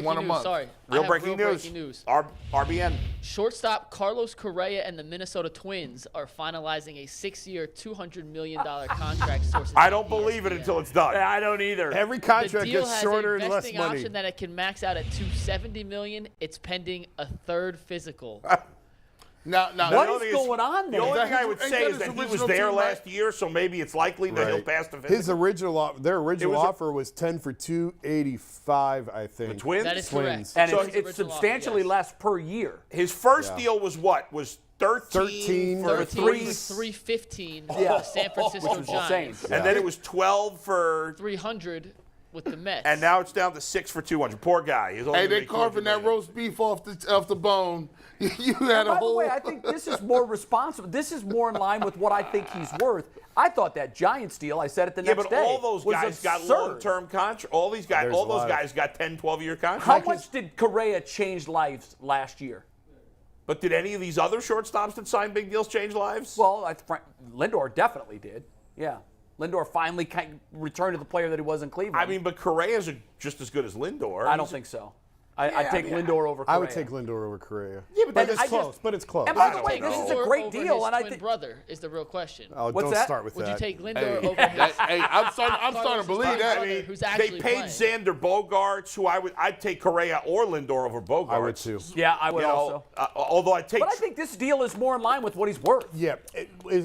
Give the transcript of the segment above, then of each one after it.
One a month. Sorry. Real breaking news. RBN. Shortstop Carlos Correa and the Minnesota Twins are finalizing a 6-year, $200 million contract. Sources I don't believe it until it's done. I don't either. Every The contract deal gets has shorter a and less vesting money. option that it can max out at $270 million. It's pending a third physical. Now, What is going on there? The only That thing I his- would ain't say that is his that he was original there team, right? last year, so maybe it's likely that he'll pass the physical. His their original was a- offer was 10 for 285, I think. The Twins? That is Twins. correct. And So it's his original substantially offer, less per year. His first deal was what? Was 13 for 13 three- for $315 with Yeah. the San Francisco Which was Giants. insane. And then it was 12 for, $300 with the Mets. and now it's down to 6 for 200. Poor guy. He's only Hey, gonna they make carving that 200 million. roast beef off the bone. You had a By the whole. way, I think this is more responsible. This is more in line with what I think he's worth. I thought that Giants deal, I said it the Yeah, next but day, all those was guys got absurd. long-term contracts. All these guys, There's all a those lot of- guys got 10, 12-year contracts. How much did Correa change lives last year? But did any of these other shortstops that signed big deals change lives? Well, Lindor definitely did. Yeah. Lindor finally returned to the player that he was in Cleveland. I mean, but Correa's just as good as Lindor. I don't think so. I'd take Lindor over Correa. I would take Lindor over Correa. Yeah, but And it's I close. just- But it's close. And by I the don't way, know. this is a Lindor great over deal, his and I twin think brother is the real question. Oh, What's don't that? start with Would that. you take Lindor Hey, over his I'm starting to believe that. brother, who's They actually paid playing? Xander Bogaerts, who I'd take Correa or Lindor over Bogaerts. I would too. Yeah, I would You know, also. although I take. But I think this deal is more in line with what he's worth. Yeah.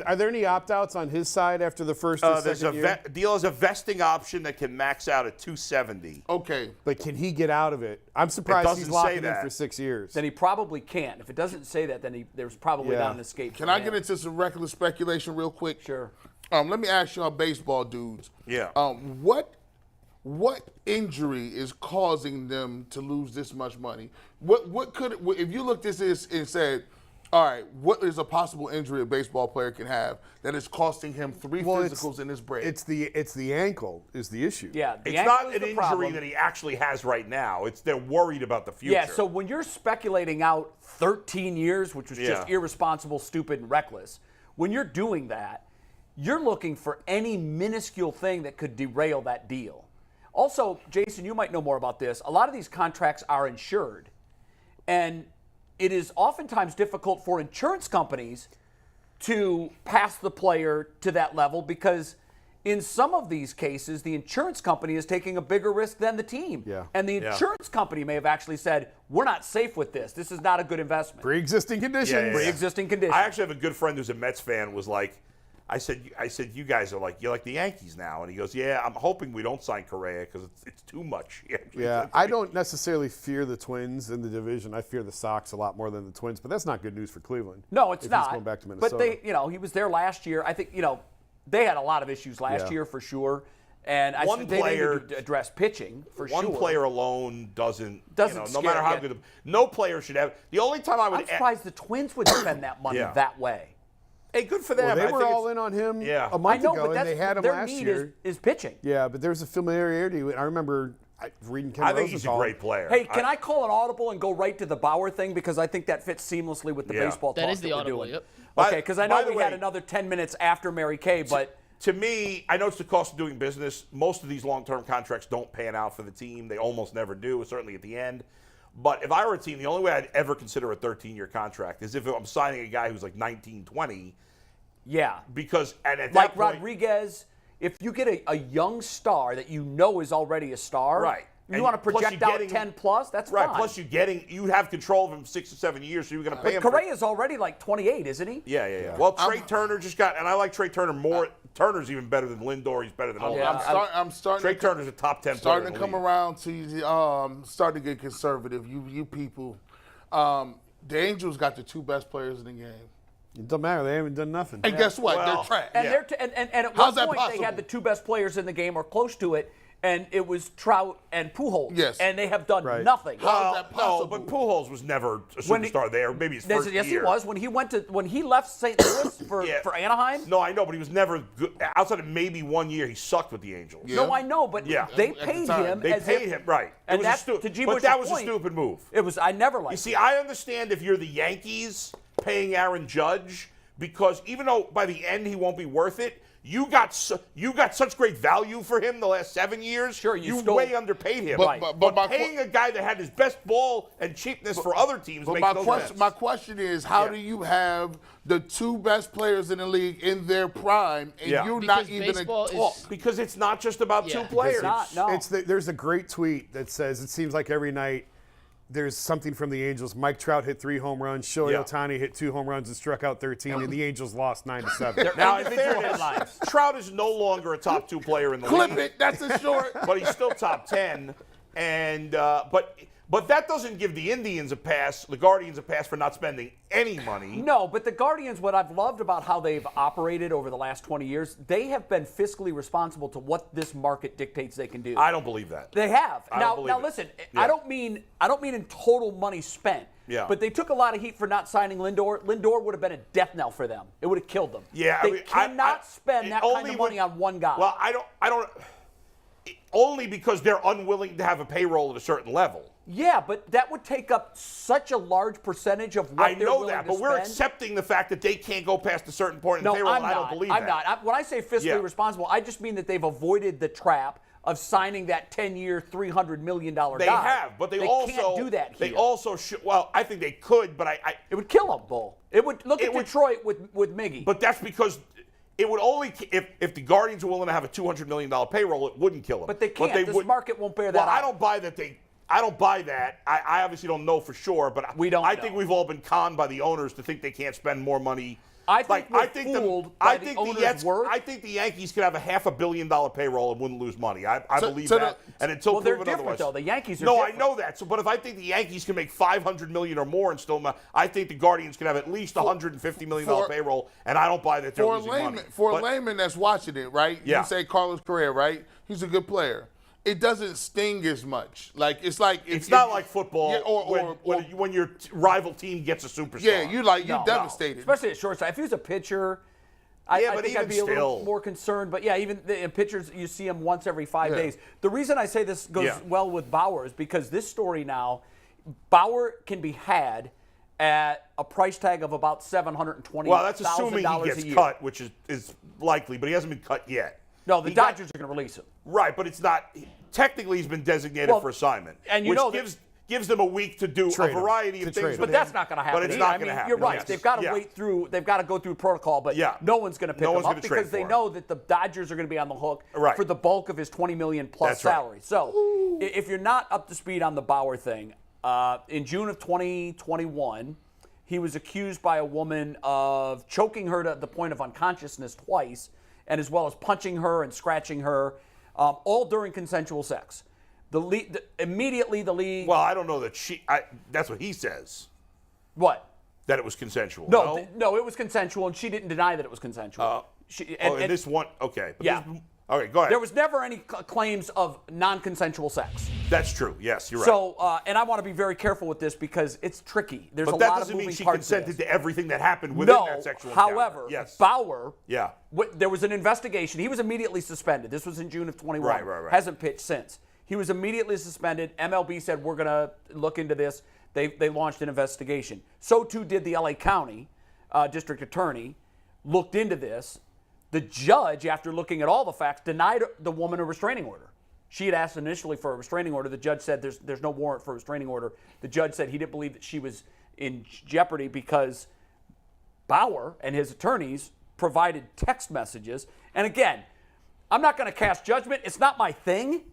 Are there any opt-outs on his side after the first or there's second a year? deal is a vesting option that can max out at 270. Okay. But can he get out of it? I'm surprised he's doesn't locking say in that. for 6 years. Then he probably can't. If it doesn't say that, then there's probably Yeah. not an escape. Can for I him. get into some reckless speculation real quick? Sure. Let me ask y'all baseball dudes. Yeah. What injury is causing them to lose this much money? What could if you looked at this and said, all right, what is a possible injury a baseball player can have that is costing him three physicals in his break? It's the ankle is the issue. Yeah. the It's ankle not is an the injury problem. that he actually has right now. They're worried about the future. Yeah, so when you're speculating out 13 years, which was just Yeah. irresponsible, stupid, and reckless, when you're doing that, you're looking for any minuscule thing that could derail that deal. Also, Jason, you might know more about this. A lot of these contracts are insured, and it is oftentimes difficult for insurance companies to pass the player to that level because in some of these cases, the insurance company is taking a bigger risk than the team. Yeah. And the insurance company may have actually said, we're not safe with this. This is not a good investment. Pre-existing conditions. Yeah. Pre-existing conditions. I actually have a good friend who's a Mets fan. Was like, I said, you guys are like, you're like the Yankees now, and he goes, yeah, I'm hoping we don't sign Correa because it's too much. Yeah, I don't necessarily fear the Twins in the division. I fear the Sox a lot more than the Twins, but that's not good news for Cleveland. No, it's if not. He's going back to Minnesota. But he was there last year. I think, they had a lot of issues last year for sure. And I think they needed to address pitching for sure. One player alone doesn't no scare matter how you. good. No player should have. The only time I would. I'm surprised the Twins would spend that money that way. Hey, good for them. Well, they I were think all in on him a I month know, ago, but and they had him their last need year. is pitching. Yeah, but there's a familiarity. I remember reading Ken I think he's a Rosenthal. great player. Hey, can I call an audible and go right to the Bauer thing because I think that fits seamlessly with the Yeah. baseball That talk is the that we're audible, doing. yep. Okay, because I By know the we had way- another 10 minutes after Mary Kay, but To me, I know it's the cost of doing business. Most of these long-term contracts don't pan out for the team. They almost never do, certainly at the end. But if I were a team, the only way I'd ever consider a 13-year contract is if I'm signing a guy who's like 19, 20. yeah. Because and at Like that point, Rodriguez, if you get a young star that you know is already a star, Right. you And want to plus project you're out getting- 10 plus, that's right. fine. Plus you have control of him 6 or 7 years, so you're going to pay him. but Correa's already like 28, isn't he? Yeah. Well, Trey Turner just got, and I like Trey Turner more. Turner's even better than Lindor. He's better than all Yeah. of them. I'm starting. Trey Turner's a top 10 player. Starting in to the come league. around to starting to get conservative. You people, the Angels got the two best players in the game, It doesn't matter. They haven't done nothing. and guess what? Well, They're trash. And, Yeah. and at How's one that point they had possible? the two best players in the game or close to it, and it was Trout and Pujols. Yes. And they have done Right. nothing. How is that No, possible? but Pujols was never a When he- superstar there. Maybe his first Yes, year. he was. When he left St. Louis for Anaheim. No, I know, but he was never good. Outside of maybe 1 year, he sucked with the Angels. Yeah. No, I know, but Yeah. they At the paid time. him. They as paid if- him, right. And it was that's a to G. but Bush's that was point. a stupid move. It was. I never liked. You see, I understand if you're the Yankees paying Aaron Judge, because even though by the end he won't be worth it, You got such great value for him the last 7 years. Sure, you stole, way underpaid him. But paying a guy that had his best ball and cheapness for other teams makes no sense. My question is, how do you have the two best players in the league in their prime, and you're not even a talk? Because it's not just about two players. There's a great tweet that says it seems like every night there's something from the Angels. Mike Trout hit 3 home runs. Shohei Ohtani hit 2 home runs and struck out 13, and the Angels lost 9-7. Now, in fairness, Trout is no longer a top 2 player in the league. Clip it. That's a short. But he's still top 10. And but that doesn't give the Indians a pass, the Guardians a pass for not spending any money. No, but the Guardians, what I've loved about how they've operated over the last 20 years, they have been fiscally responsible to what this market dictates they can do. I don't believe that. They have. Now listen, Yeah. I don't mean in total money spent. Yeah. But they took a lot of heat for not signing Lindor. Lindor would have been a death knell for them. It would have killed them. Yeah, They cannot spend that kind of money on one guy. Well, I don't. Only because they're unwilling to have a payroll at a certain level. Yeah, but that would take up such a large percentage of what they're willing to spend. I know that, but we're accepting the fact that they can't go past a certain point in the payroll, and I don't believe that. I'm not. When I say fiscally responsible, I just mean that they've avoided the trap of signing that 10-year, $300 million guy. They have, but they also can't do that here. They also should. Well, I think they could, but it would kill them, Bull. It would look at Detroit with Miggy. But that's because it would only if the Guardians were willing to have a $200 million payroll, it wouldn't kill them. But they can't. This market won't bear that out. I don't buy that. I don't buy that. I obviously don't know for sure, but I think we've all been conned by the owners to think they can't spend more money. I think the Yankees could have a $500 million payroll and wouldn't lose money. I believe that. And until they're proven different otherwise, though. The Yankees are no, different. I know that. So, but if I think the Yankees can make $500 million or more and still, I think the Guardians can have at least $150 million payroll, and I don't buy that they're losing money. For a layman that's watching it, right? Yeah. You say Carlos Correa, right? He's a good player. It doesn't sting as much. It's not like football when your rival team gets a superstar. Yeah, you're devastated. Especially at shortstop. If he was a pitcher, I think I'd be a little more concerned. But yeah, even in pitchers, you see him once every 5 days. The reason I say this goes well with Bauer is because this story now, Bauer can be had at a price tag of about $720,000 Well, that's assuming he gets cut, which is likely, but he hasn't been cut yet. No, the Dodgers are going to release him. Right, but it's not. Technically, he's been designated for assignment, and which gives them a week to do a variety of things. But that's not going to happen. But it's not going to happen. You're right. They've got to wait through. They've got to go through protocol. But no one's going to pick him up because they know that the Dodgers are going to be on the hook for the bulk of his $20 million plus salary. Right. So if you're not up to speed on the Bauer thing, in June of 2021, he was accused by a woman of choking her to the point of unconsciousness twice, and as well as punching her and scratching her, all during consensual sex. Immediately the league. Well, I don't know that that's what he says. What? That it was consensual. No, it was consensual, and she didn't deny that it was consensual. This one, okay. Yeah. Okay, go ahead. There was never any claims of non-consensual sex. That's true. Yes, you're right. So, and I want to be very careful with this because it's tricky. There's a lot of moving parts. But that doesn't mean she consented to everything that happened within that sexual encounter. However, Bauer, yeah, there was an investigation. He was immediately suspended. This was in June of 21. Right. Hasn't pitched since. He was immediately suspended. MLB said, we're going to look into this. They launched an investigation. So too did the LA County District Attorney, looked into this. The judge, after looking at all the facts, denied the woman a restraining order. She had asked initially for a restraining order. The judge said there's no warrant for a restraining order. The judge said he didn't believe that she was in jeopardy because Bauer and his attorneys provided text messages. And again, I'm not going to cast judgment. It's not my thing.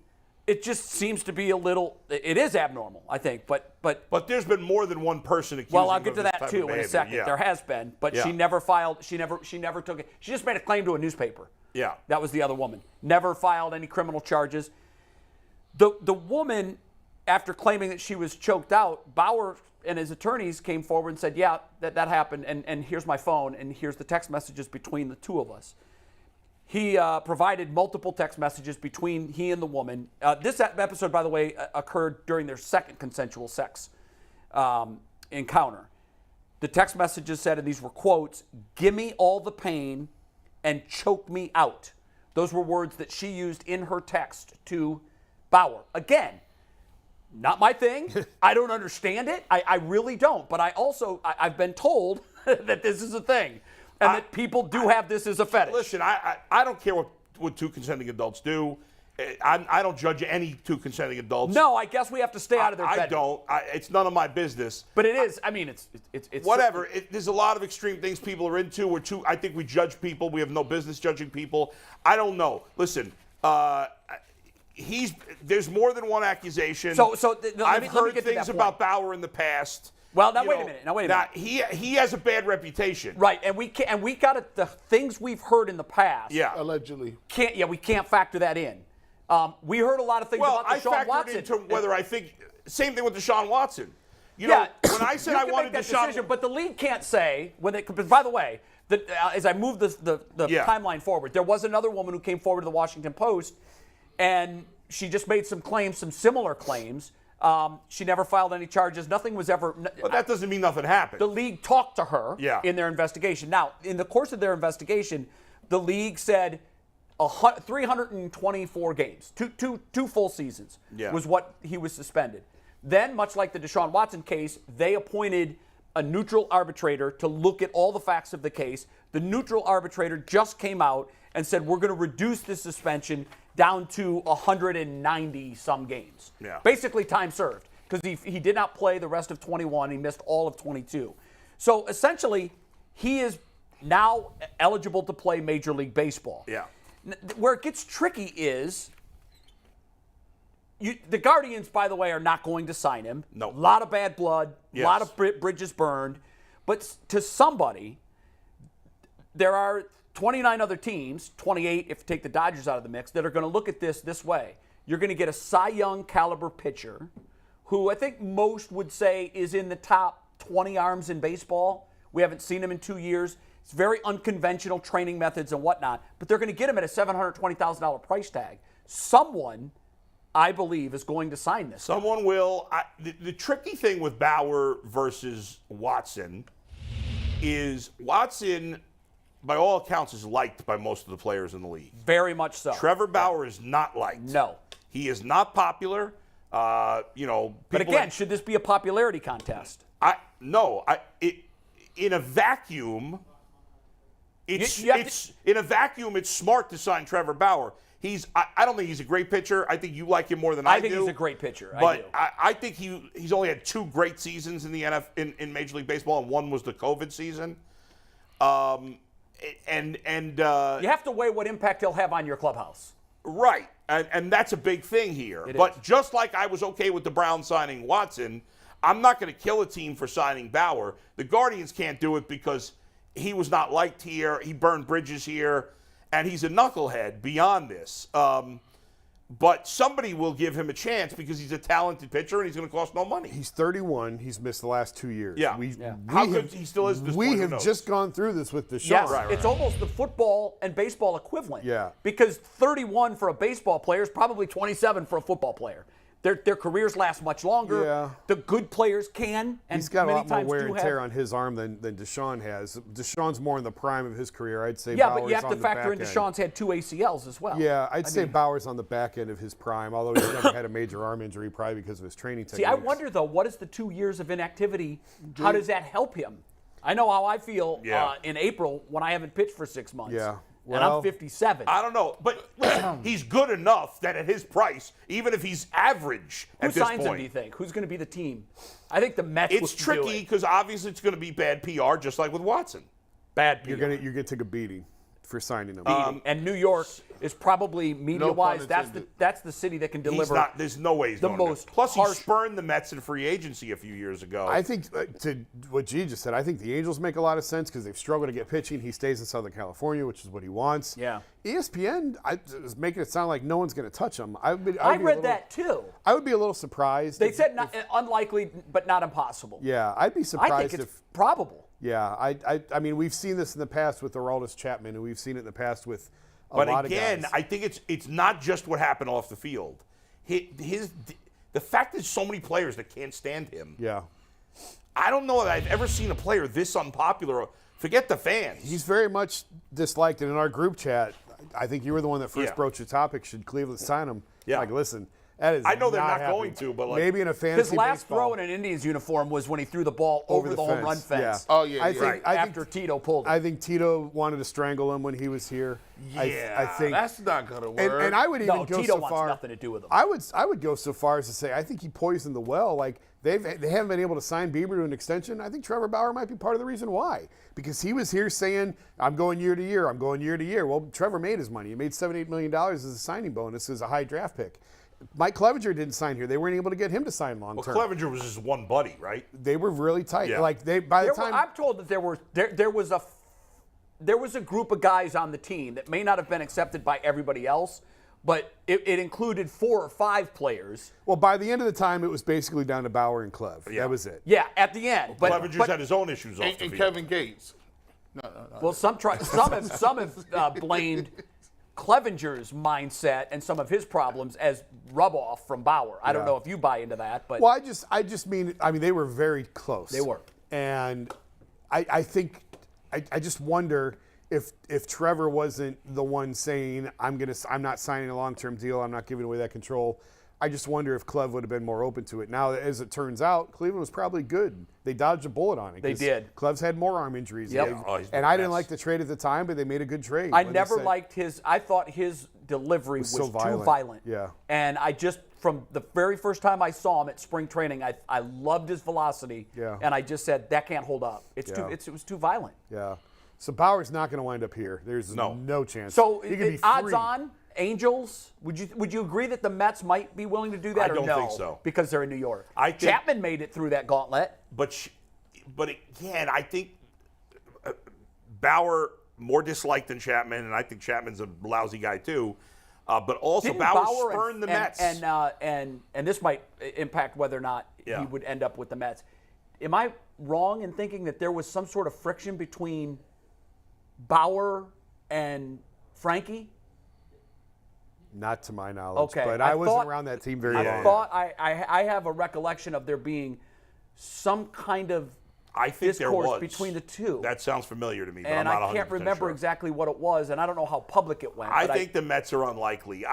It just seems to be it is abnormal, I think, but there's been more than one person accused. Well, I'll get to that too in a second. Yeah. There has been, but she never filed. She never took it. She just made a claim to a newspaper. Yeah, that was the other woman. Never filed any criminal charges. The woman, after claiming that she was choked out, Bauer and his attorneys came forward and said, "Yeah, that happened, and here's my phone, and here's the text messages between the two of us." He provided multiple text messages between he and the woman. This episode, by the way, occurred during their second consensual sex encounter. The text messages said, and these were quotes, "Give me all the pain and choke me out." Those were words that she used in her text to Bauer. Again, not my thing. I don't understand it. I really don't. But I've been told that this is a thing. And that people do have this as a fetish. Listen, I don't care what two consenting adults do. I don't judge any two consenting adults. No, I guess we have to stay out of their bedroom. I don't. It's none of my business. But it is. I mean, it's whatever. There's a lot of extreme things people are into. I think we judge people. We have no business judging people. I don't know. Listen, there's more than one accusation. I've heard things about Bauer in the past. Well, now wait a minute. Now wait a minute. He has a bad reputation. Right, and we got the things we've heard in the past. Yeah, allegedly. We can't factor that in. We heard a lot of things about Deshaun Watson. Into whether I think same thing with Deshaun Watson. When I said I wanted Deshaun, decision, but the league can't say when they. By the way, as I move the timeline forward, there was another woman who came forward to the Washington Post, and she just made some similar claims. She never filed any charges. Nothing was ever. But that doesn't mean nothing happened. The league talked to her in their investigation. Now, in the course of their investigation, the league said 324 games, two full seasons was what he was suspended. Then, much like the Deshaun Watson case, they appointed a neutral arbitrator to look at all the facts of the case. The neutral arbitrator just came out and said, we're going to reduce this suspension down to 190 some games. Yeah. Basically time served, because he did not play the rest of 21. He missed all of 22. So essentially, he is now eligible to play Major League Baseball. Yeah. Where it gets tricky is the Guardians, by the way, are not going to sign him. No. A lot of bad blood, a lot of bridges burned. But to somebody, there are 29 other teams, 28 if you take the Dodgers out of the mix, that are going to look at this way. You're going to get a Cy Young caliber pitcher who I think most would say is in the top 20 arms in baseball. We haven't seen him in 2 years. It's very unconventional training methods and whatnot, but they're going to get him at a $720,000 price tag. Someone, I believe, is going to sign this. Someone will. The tricky thing with Bauer versus Watson is Watson, by all accounts, is liked by most of the players in the league. Very much so. Trevor Bauer is not liked. No. He is not popular. But again, should this be a popularity contest? In a vacuum, it's smart to sign Trevor Bauer. I don't think he's a great pitcher. I think you like him more than I do. I think he's a great pitcher. But I think he's only had 2 great seasons in the in Major League Baseball, and one was the COVID season. You have to weigh what impact he'll have on your clubhouse. Right, and that's a big thing here. But just like I was okay with the Browns signing Watson, I'm not going to kill a team for signing Bauer. The Guardians can't do it because he was not liked here. He burned bridges here, and he's a knucklehead beyond this. But somebody will give him a chance because he's a talented pitcher and he's going to cost no money. He's 31. He's missed the last 2 years. Yeah. How good he still is at this point, we have just gone through this with Deshaun. Yes, it's almost the football and baseball equivalent. Yeah. Because 31 for a baseball player is probably 27 for a football player. Their careers last much longer. Yeah. The good players can, and he's got a many lot more times wear do and have. tear on his arm than Deshaun has. Deshaun's more in the prime of his career. I'd say Yeah, Bauer's but you have on to the factor in back end. Deshaun's had 2 ACLs as well. Yeah, I'd say Bauer's on the back end of his prime, although he's never had a major arm injury, probably because of his training techniques. See, I wonder, though, what is the 2 years of inactivity? How does that help him? I know how I feel in April when I haven't pitched for 6 months. Yeah. And I'm 57. I don't know, but listen, he's good enough that at his price, even if he's average at this point. Who signs him, do you think? Who's going to be the team? I think the Mets It's would do tricky it. because obviously it's going to be bad PR, just like with Watson. Bad PR. You're gonna take a beating for signing him. And New York is probably media-wise, pun intended. that's the city that can deliver. There's no way he's the going to. most Plus, he harsh- spurned the Mets in free agency a few years ago. I think, to what G just said, I think the Angels make a lot of sense because they've struggled to get pitching. He stays in Southern California, which is what he wants. Yeah. ESPN is making it sound like no one's going to touch him. I read that too. I would be a little surprised. They said unlikely, but not impossible. Yeah, I'd be surprised I think it's if. probable. Yeah, I mean, we've seen this in the past with Aroldis Chapman, and we've seen it in the past with a lot of guys. I think it's not just what happened off the field. The fact that so many players that can't stand him. Yeah. I don't know that I've ever seen a player this unpopular. Forget the fans. He's very much disliked, and in our group chat, I think you were the one that first broached the topic. Should Cleveland sign him? Yeah. Like, listen, That is I know they're not happening. going to, but like maybe in a fantasy His last baseball. throw in an Indians uniform was when he threw the ball over the home run fence. Oh, yeah, I yeah. think, I after think Tito pulled it. I think Tito wanted to strangle him when he was here. I think that's not gonna work. and I would even No, go Tito so wants far. nothing to do with him. I would go so far as to say I think he poisoned the well. Like they haven't been able to sign Bieber to an extension. I think Trevor Bauer might be part of the reason why, because he was here saying I'm going year to year. I'm going year to year. Well, Trevor made his money. He made $7-8 million as a signing bonus as a high draft pick. Mike Clevenger didn't sign here. They weren't able to get him to sign long term. well, Clevenger was just one buddy, right? They were really tight. Yeah. Like by the There were- time I'm told that there was a group of guys on the team that may not have been accepted by everybody else, but it included 4 or 5 players. well, by the end of the time, it was basically down to Bauer and Clev. Yeah. That was it. Yeah, at the end. Clevenger's had his own issues off and, the and field. Kevin Gates. Well, some have blamed Clevenger's mindset and some of his problems as rub off from Bauer. I don't know if you buy into that, but Well, I just mean they were very close. They were. And I think I just wonder if Trevor wasn't the one saying I'm not signing a long-term deal, I'm not giving away that control. I just wonder if Clev would have been more open to it. Now, as it turns out, Cleveland was probably good. They dodged a bullet on it. They 'cause did. Clev's had more arm injuries. Yep. They've- Oh, he's and the I didn't best. like the trade at the time, but they made a good trade. I when they never said- liked his. I thought his delivery was so too violent. violent. Yeah. And I just, from the very first time I saw him at spring training, I loved his velocity. Yeah. And I just said that can't hold up. It's Yeah. it was too violent. Yeah. So Bauer's not going to wind up here. There's No. no chance. So he could be odds free. on Angels. Would you agree that the Mets might be willing to do that? I or don't no? think so. Because they're in New York. I think- Chapman made it through that gauntlet. But again, I think Bauer more disliked than Chapman, and I think Chapman's a lousy guy too. But also Didn't Bauer Bauer spurned the Mets. and this might impact whether or not Yeah. he would end up with the Mets. Am I wrong in thinking that there was some sort of friction between Bauer and Frankie? Not to my knowledge. Okay, But I I wasn't thought- around that team very I long. thought I have a recollection of there being some kind of I think there discourse was between the two. That sounds familiar to me, but and I'm not I can't 100% remember sure. exactly what it was, and I don't know how public it went. I but think the Mets are unlikely.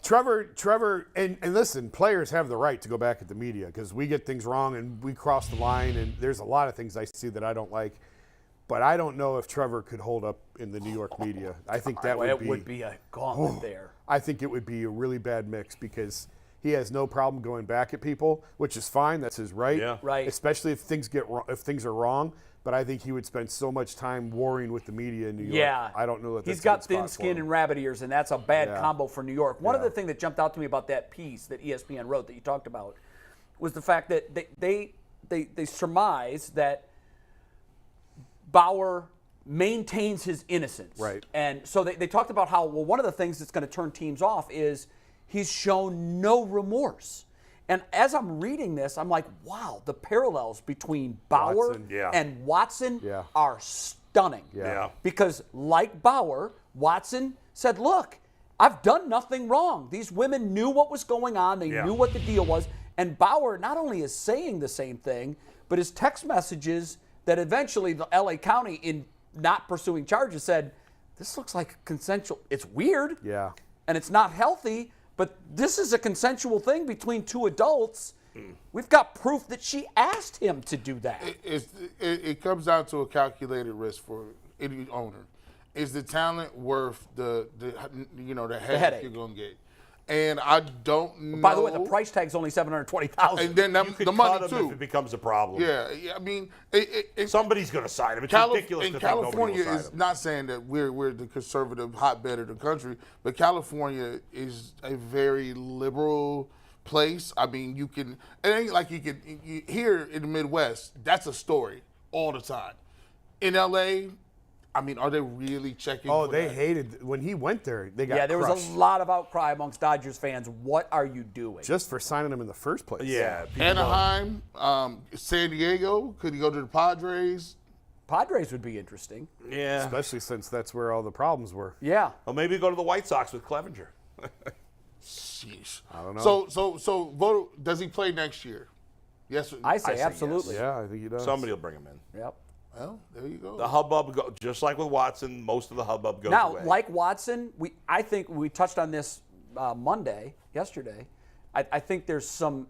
Trevor, and listen, players have the right to go back at the media because we get things wrong and we cross the line, and there's a lot of things I see that I don't like. But I don't know if Trevor could hold up in the New York media. I think that it would be a gauntlet there. I think it would be a really bad mix because he has no problem going back at people, which is fine. That's his right. Yeah. Right. Especially if things get wrong, if things are wrong. But I think he would spend so much time warring with the media in New York. Yeah. I don't know that He's that's a got good thin spot for skin him. and rabbit ears, and that's a bad Yeah. combo for New York. One Yeah. other thing that jumped out to me about that piece that ESPN wrote that you talked about was the fact that they surmise that Bauer maintains his innocence. Right. And so they talked about how, well, one of the things that's going to turn teams off is he's shown no remorse. And as I'm reading this, I'm like, wow, the parallels between Bauer Watson. Yeah. and Watson Yeah. are stunning. Yeah. Because like Bauer, Watson said, look, I've done nothing wrong. These women knew what was going on. They Yeah. knew what the deal was. And Bauer not only is saying the same thing, but his text messages that eventually the LA County, in not pursuing charges, said, this looks like consensual. It's weird. Yeah. And it's not healthy, but this is a consensual thing between two adults. We've got proof that she asked him to do that. It comes down to a calculated risk for any owner. Is the talent worth the headache headache. you're gonna get? And I don't know. By the way, the price tag's only $720,000. and then You could the money cut him too. if it becomes a problem. Yeah, I mean, Somebody's going to sign him. It's ridiculous and to think nobody California will sign is him. not saying that we're the conservative hotbed of the country, but California is a very liberal place. I mean, it ain't like here in the Midwest, that's a story all the time. In LA, I mean, are they really checking? Oh, for they that? hated when he went there. They got Yeah, there was crushed a lot of outcry amongst Dodgers fans. What are you doing? just for signing him in the first place. Yeah. people Anaheim, San Diego. Could he go to the Padres? Padres would be interesting. don't- Yeah. Especially since that's where all the problems were. Yeah. Well, maybe go to the White Sox with Clevenger. Sheesh. I don't know. So vote. Does he play next year? Yes. I say say absolutely. Yeah, I think he does. Somebody will bring him in. Yep. Well, there you go. The hubbub, just like with Watson, most of the hubbub goes Now, away. like Watson, I think we touched on this yesterday. I think there's some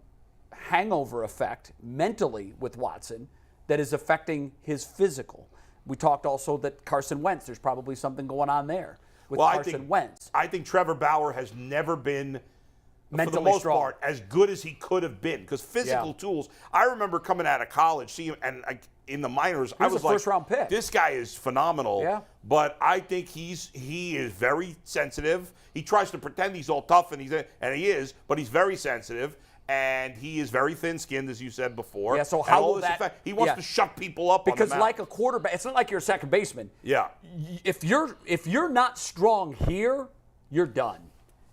hangover effect mentally with Watson that is affecting his physical. We talked also that Carson Wentz, there's probably something going on there with Carson Wentz. I think Trevor Bauer has never been, Mentally for the most strong. part, as good as he could have been. Because physical tools, I remember coming out of college, seeing him, and in the minors, I was a first-round pick. This guy is phenomenal. Yeah. But I think he is very sensitive. He tries to pretend he's all tough, and he is, but he's very sensitive. And he is very thin-skinned, as you said before. Yeah, so how will that... He wants to shut people up because on the mound. like a quarterback, it's not like you're a second baseman. Yeah. If you're not strong here, you're done.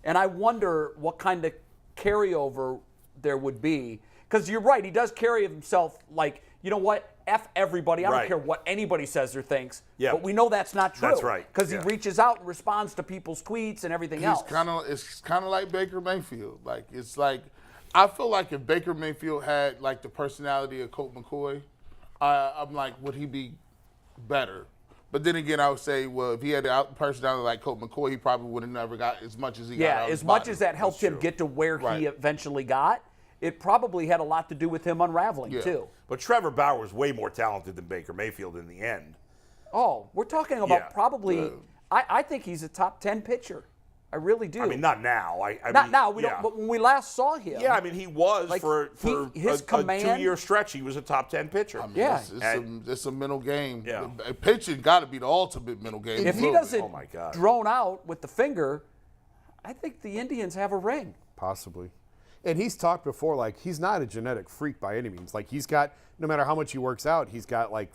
And I wonder what kind of carryover there would be. Because you're right, he does carry himself like, you know what, F everybody. I don't care what anybody says or thinks. Yeah. But we know that's not true. That's right. Because he reaches out and responds to people's tweets and everything else. It's kind of like Baker Mayfield. I feel like if Baker Mayfield had like the personality of Colt McCoy, I'm like, would he be better? But then again, I would say, well, if he had the personality like Colt McCoy, he probably would have never got as much as he got. Yeah, out of as his much body. as that helped him get to where he eventually got, it probably had a lot to do with him unraveling too. But Trevor Bauer is way more talented than Baker Mayfield in the end. Oh, we're talking about probably. I think he's a top 10 pitcher. I really do. I mean, not now. Not now. We don't. But when we last saw him. Yeah, I mean, he was for his a command, 2-year stretch. He was a top 10 pitcher. I mean, it's a mental game. Yeah. Pitching got to be the ultimate mental game. If he doesn't Oh my God. drone out with the finger, I think the Indians have a ring. Possibly. And he's talked before, like, he's not a genetic freak by any means. Like, he's got, no matter how much he works out, he's got, like,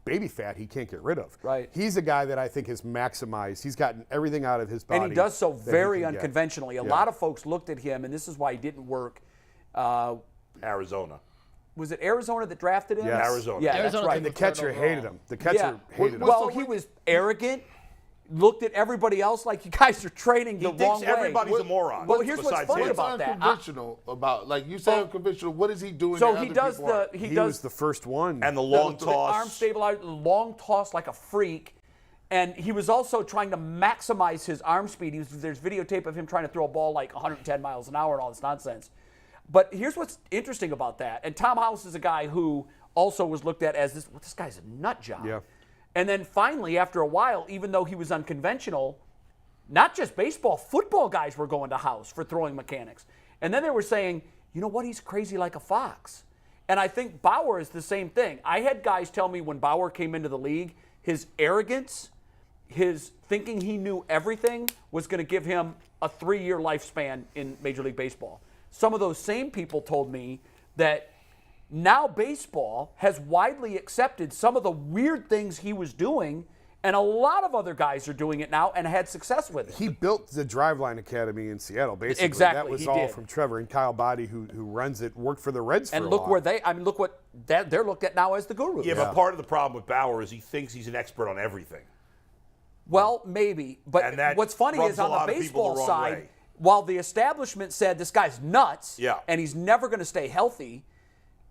baby fat he can't get rid of. Right. He's a guy that I think has maximized. He's gotten everything out of his body. And he does so that he very can get. unconventionally. A lot of folks looked at him, and this is why he didn't work. Arizona. Was it Arizona that drafted him? Yes. Arizona. Yeah, Arizona that's right. And the catcher hated him. The catcher hated him. Well, he was arrogant, looked at everybody else like you guys are training the He wrong thinks way. everybody's a moron. Well, here's what's besides funny him. about that. Unconventional about, like you said, unconventional. What is he doing? So that he other does people aren't? He was the first one. And the long the toss. arm stabilizer, long toss like a freak. And he was also trying to maximize his arm speed. There's videotape of him trying to throw a ball like 110 miles an hour and all this nonsense. But here's what's interesting about that. And Tom House is a guy who also was looked at as this guy's a nut job. Yeah. And then finally, after a while, even though he was unconventional, not just baseball, football guys were going to House for throwing mechanics. And then they were saying, you know what, he's crazy like a fox. And I think Bauer is the same thing. I had guys tell me when Bauer came into the league, his arrogance, his thinking he knew everything was going to give him a 3-year lifespan in Major League Baseball. Some of those same people told me that now baseball has widely accepted some of the weird things he was doing, and a lot of other guys are doing it now and had success with it. He built the Driveline Academy in Seattle, basically. Exactly, That was he all did. from Trevor and Kyle Boddy, who runs it, worked for the Reds for a And look while. where look what they're looked at now as the gurus. Yeah, but part of the problem with Bauer is he thinks he's an expert on everything. Well, maybe. But And that what's funny rubs is a on the lot of people baseball the wrong side, way. while the establishment said this guy's nuts and he's never going to stay healthy,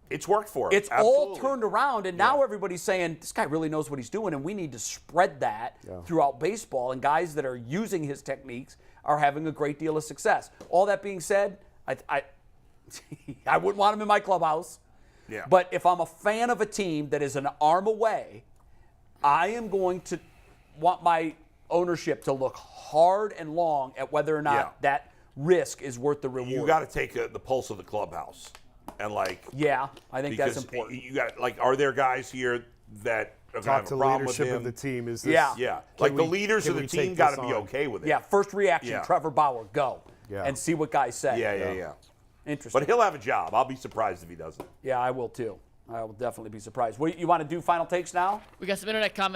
It's worked for him. it's all Absolutely. turned around, and now everybody's saying this guy really knows what he's doing, and we need to spread that throughout baseball. And guys that are using his techniques are having a great deal of success. All that being said, I wouldn't want him in my clubhouse. Yeah. But if I'm a fan of a team that is an arm away, I am going to want my ownership to look hard and long at whether or not that risk is worth the reward. You got to take the pulse of the clubhouse. And I think that's important. You got are there guys here that are going to Talk have to a problem with leadership him? of the team. Is this, Yeah, like the leaders of the team got to be okay with it. Yeah, first reaction, Yeah. Trevor Bauer, go. Yeah. And see what guys say. Yeah. Interesting. But he'll have a job. I'll be surprised if he doesn't. Yeah, I will too. I will definitely be surprised. You want to do final takes now? We got some internet comments.